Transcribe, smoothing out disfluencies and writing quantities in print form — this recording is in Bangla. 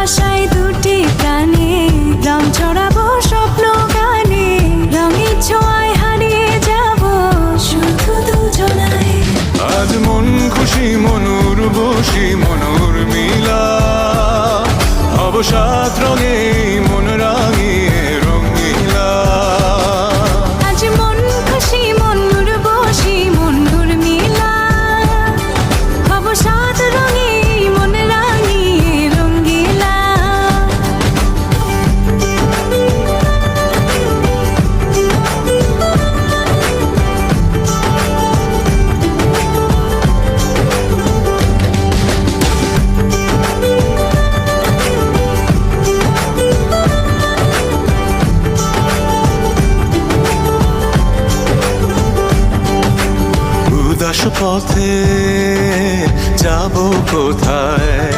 আশায় দুটি প্রাণে রং ছড়াবো স্বপ্ন গানে, রঙের ছোঁয়ায় হারিয়ে যাব শুধু দুজনায়। আজ মন খুশি মনুর বসি মনুর মিলা, অবসাদ রঙে মন রাঙিয়ে রঙিলা। আজ মন খুশি মনুর বসি মনুর মিলা, অবসাদ রঙে মন রাঙিয়ে রঙিলা। উদাস পথে যাব কোথায়,